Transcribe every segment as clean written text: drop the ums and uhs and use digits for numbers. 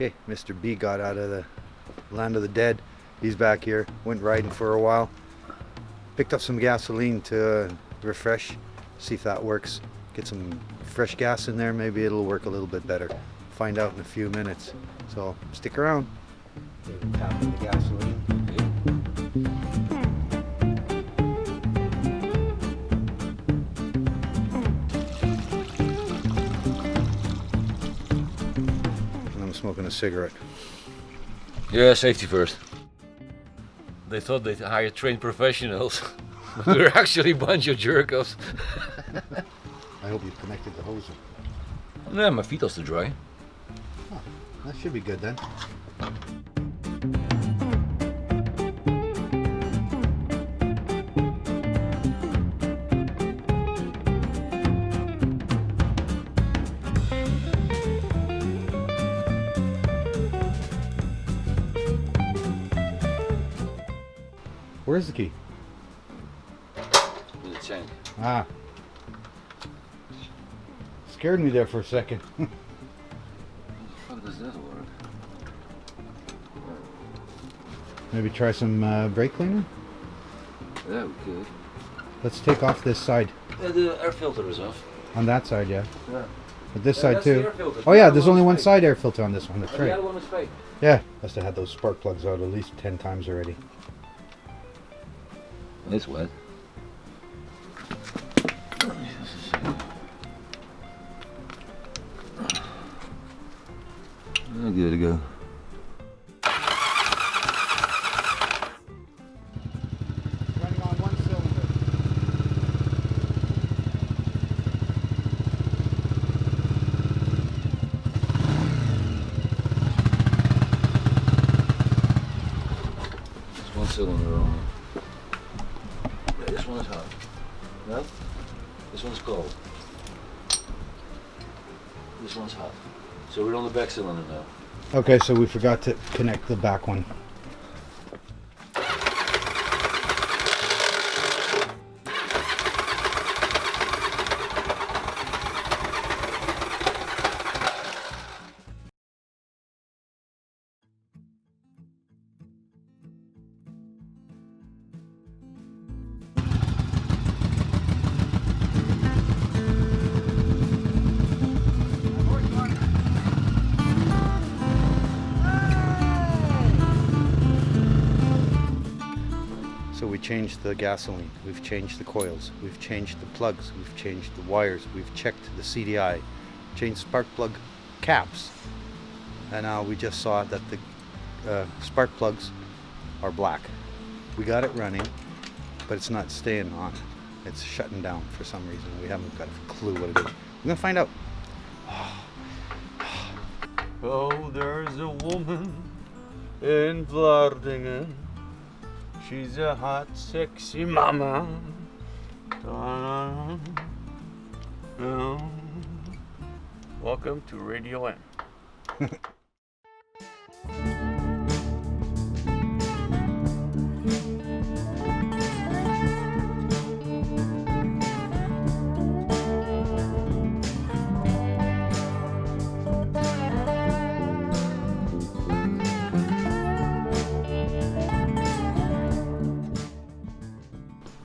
Okay, Mr. B got out of the land of the dead. He's back here. Went riding for a while. Picked up some gasoline to refresh. See if that works. Get some fresh gas in there. Maybe it'll work a little bit better. Find out in a few minutes. So stick around. Tap in the gasoline. Smoking a cigarette. Yeah, safety first. They thought they'd hire trained professionals, but we're actually a bunch of jerk-offs. I hope you connected the hose. No, my feet are still dry. Oh, that should be good then. Where's the key? In the tank. Ah. Scared me there for a second. How the fuck does that work? Maybe try some brake cleaner? Yeah, we could. Let's take off this side. The air filter is off. On that side, yeah. Yeah. But this Yeah, side that's the too. air filter. Oh yeah, The there's other only one's one fake. side air filter on this one. That's The right. other one is fake. Yeah. Must have had those spark plugs out at least 10 times already. It's wet. Good to go. Running on one cylinder. It's one cylinder on. Yeah, this one is hot. No? This one's cold. This one's hot. So we're on the back cylinder now. Okay, so we forgot to connect the back one. So we changed the gasoline, we've changed the coils, we've changed the plugs, we've changed the wires, we've checked the CDI, changed spark plug caps, and now we just saw that the spark plugs are black. We got it running, but it's not staying on. It's shutting down for some reason. We haven't got a clue what it is. We're gonna find out. Oh, there's a woman in Vlardingen. She's a hot, sexy mama. Ta-da. Oh. Welcome to Radio M.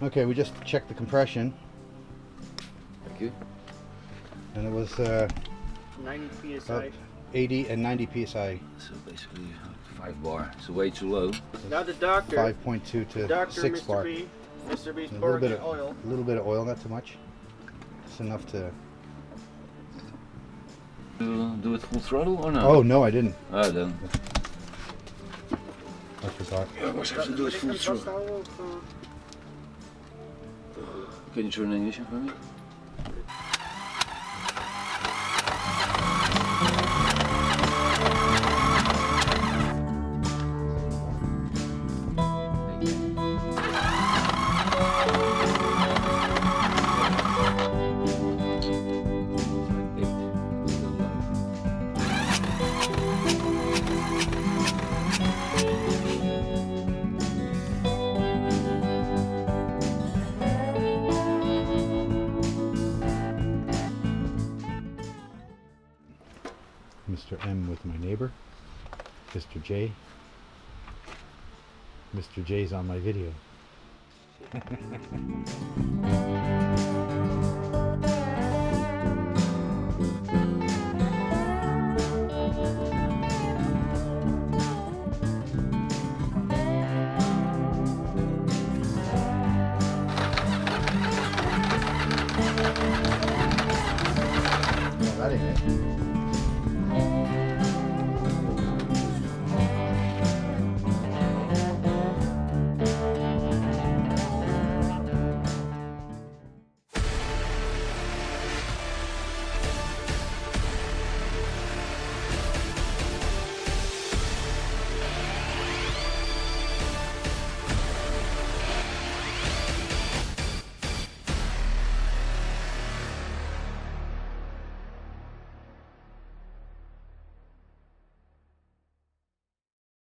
Okay, we just checked the compression, Thank you. and it was 90 about 80 and 90 psi. So basically 5 bar. So way too low. Now the doctor, 5.2 to Dr. 6 Mr. bar. B, Mr. B's A little pouring bit the of oil. A little bit of oil, not too much. It's enough to. Do it full throttle or no? Oh no, I didn't. Ah, then. I forgot. Yeah, we have to do it full throttle. Can you turn the ignition for me? Mr. M with my neighbor. Mr. J. Mr. J's on my video.